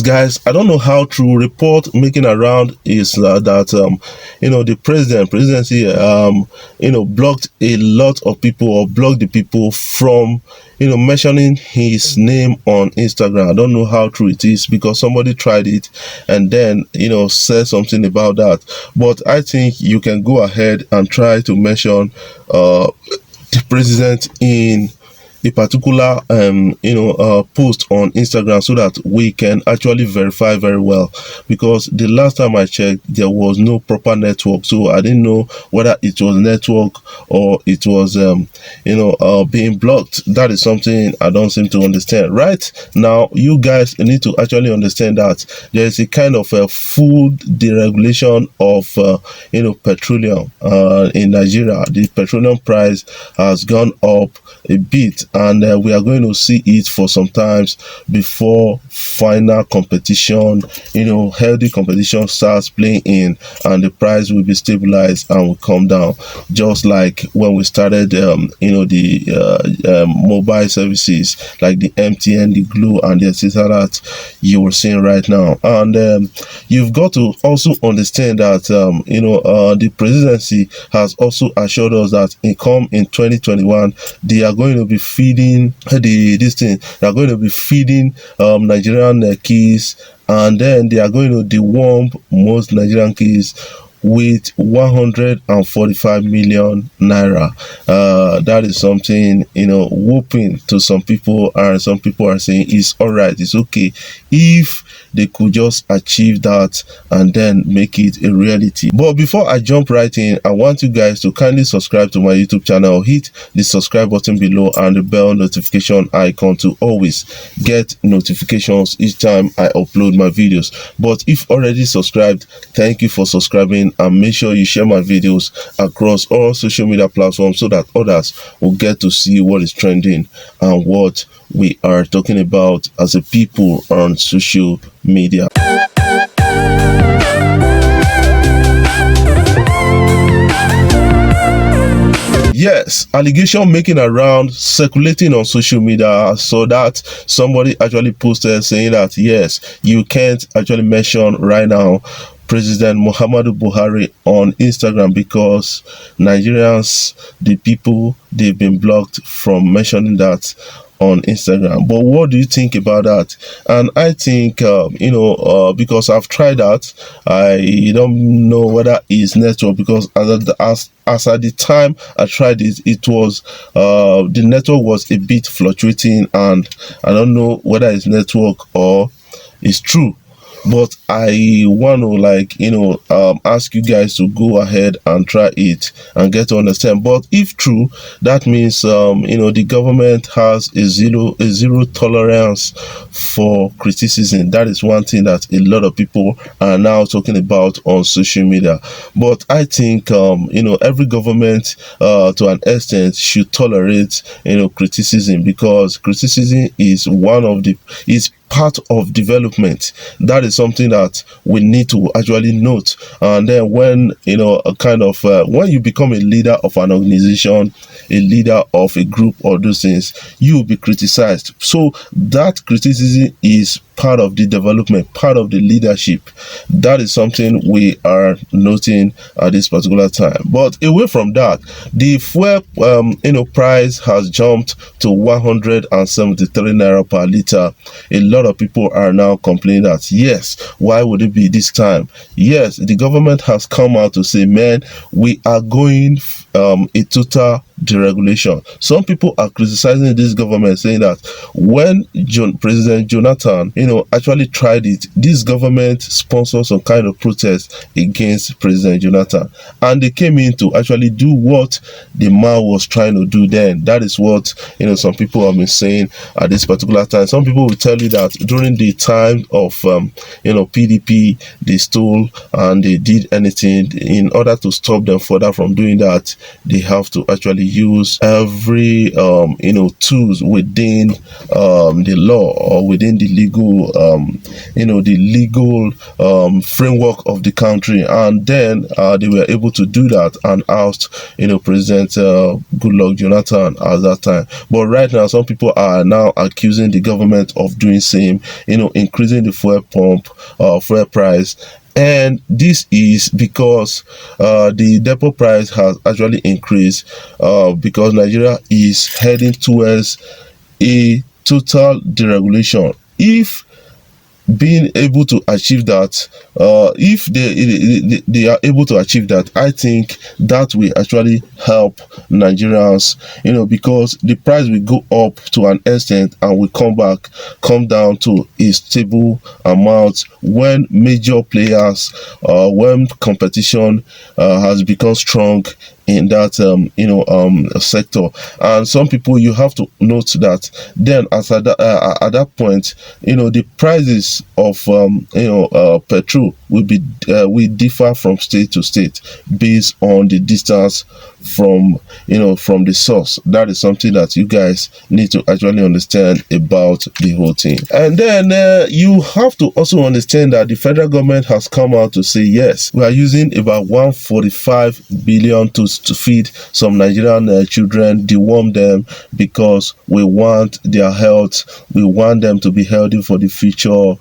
guys, I don't know how true. Report making around is that the presidency blocked a lot of people, or blocked the people from mentioning his name on Instagram. I don't know how true it is, because somebody tried it and then said something about that. But I think you can go ahead and try to mention the president in a particular post on Instagram, so that we can actually verify very well, because the last time I checked there was no proper network, so I didn't know whether it was network or it was being blocked. That is something I don't seem to understand. Right now, you guys need to actually understand that there is a kind of a food deregulation of petroleum in Nigeria. The petroleum price has gone up a bit, and we are going to see it for some times before final competition, healthy competition starts playing in, and the price will be stabilized and will come down, just like when we started the mobile services like the MTN, the Glo, and the etc. that you were seeing right now. And you've got to also understand that the presidency has also assured us that in 2021 they are going to be feeding they are going to be feeding Nigerian keys, and then they are going to deworm most Nigerian keys with 145 million naira. That is something whooping to some people, and some people are saying it's all right, it's okay if they could just achieve that and then make it a reality. But before I jump right in, I want you guys to kindly subscribe to my YouTube channel, hit the subscribe button below and the bell notification icon to always get notifications each time I upload my videos. But if already subscribed, thank you for subscribing, and make sure you share my videos across all social media platforms so that others will get to see what is trending and what we are talking about as a people on social media. Yes, allegation making around, circulating on social media, so that somebody actually posted saying that yes, you can't actually mention right now President Muhammadu Buhari on Instagram because Nigerians, the people, they've been blocked from mentioning that on Instagram. But what do you think about that? And I think because I've tried that, I don't know whether it's network, because as at the time I tried it, it was the network was a bit fluctuating, and I don't know whether it's network or it's true. But I want to ask you guys to go ahead and try it and get to understand. But if true, that means the government has a zero tolerance for criticism. That is one thing that a lot of people are now talking about on social media. But I think every government to an extent should tolerate criticism, because criticism is part of development. That is something that we need to actually note. And then when when you become a leader of an organization, a leader of a group, or those things, you will be criticized. So that criticism is part of the development, part of the leadership. That is something we are noting at this particular time. But away from that, the fuel price has jumped to 173 naira per liter. A lot of people are now complaining that yes, why would it be this time? Yes, the government has come out to say, man, we are going a total deregulation. Some people are criticizing this government, saying that when President Jonathan actually tried it, this government sponsored some kind of protest against President Jonathan, and they came in to actually do what the man was trying to do then. That is what some people have been saying at this particular time. Some people will tell you that during the time of PDP, they stole and they did anything in order to stop them further from doing that. they have to actually use every tools within the law or within the legal framework of the country. And then they were able to do that and oust President Goodluck Jonathan at that time. But right now, some people are now accusing the government of doing same, increasing the fuel price. And this is because the depot price has actually increased because Nigeria is heading towards a total deregulation. If being able to achieve that, if they are able to achieve that, I think that will actually help Nigerians, because the price will go up to an extent and will come down to a stable amount when major players, when competition has become strong in that sector. And some people, you have to note that then at that point, the prices of petrol will differ from state to state based on the distance from the source. That is something that you guys need to actually understand about the whole thing. And then you have to also understand that the federal government has come out to say, yes, we are using about 145 billion to feed some Nigerian children, deworm them, because we want their health, we want them to be healthy for the future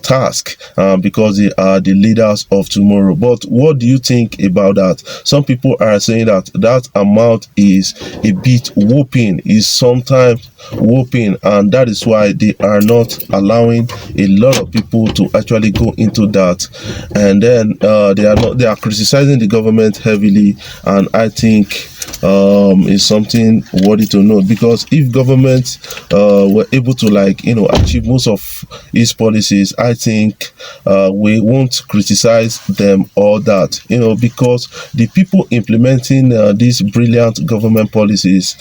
task, because they are the leaders of tomorrow. But what do you think about that? Some people are saying that amount is a bit whopping, is sometimes whopping, and that is why they are not allowing a lot of people to actually go into that. And then they are criticizing the government heavily, and I think is something worthy to note, because if government were able to achieve most of its policies, I think we won't criticize them all that, because the people implementing these brilliant government policies,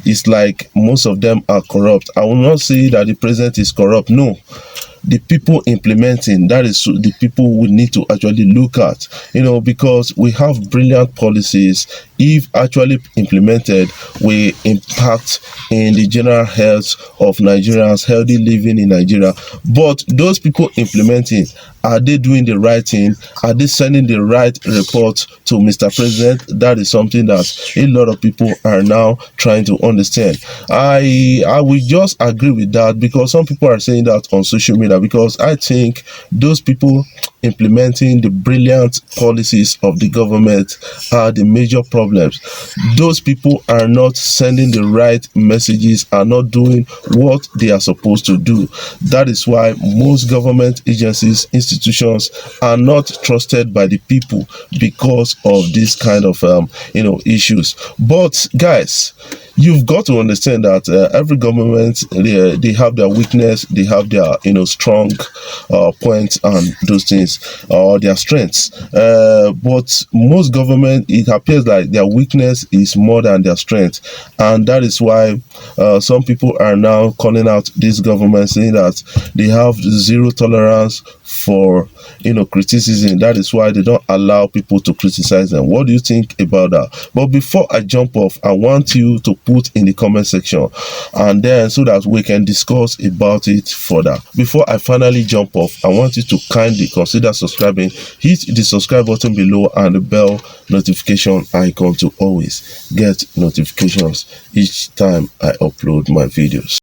it's like most of them are corrupt. I will not say that the president is corrupt. No, the people implementing, that is the people we need to actually look at, because we have brilliant policies. If actually implemented, will impact in the general health of Nigerians, healthy living in Nigeria. But those people implementing, are they doing the right thing? Are they sending the right report to Mr. President? That is something that a lot of people are now trying to understand. I will just agree with that, because some people are saying that on social media, because I think those people implementing the brilliant policies of the government are the major problems. Those people are not sending the right messages, are not doing what they are supposed to do. That is why most government agencies, institutions are not trusted by the people, because of this kind of issues. But guys, you've got to understand that every government, they have their weakness, they have their strong points and those things, or their strengths. But most government, it appears like their weakness is more than their strength, and that is why some people are now calling out this government, saying that they have zero tolerance for criticism. That is why they don't allow people to criticize them. What do you think about that? But before I jump off, I want you to put in the comment section, and then so that we can discuss about it further. Before I finally jump off, I want you to kindly consider subscribing, hit the subscribe button below and the bell notification icon to always get notifications each time I upload my videos.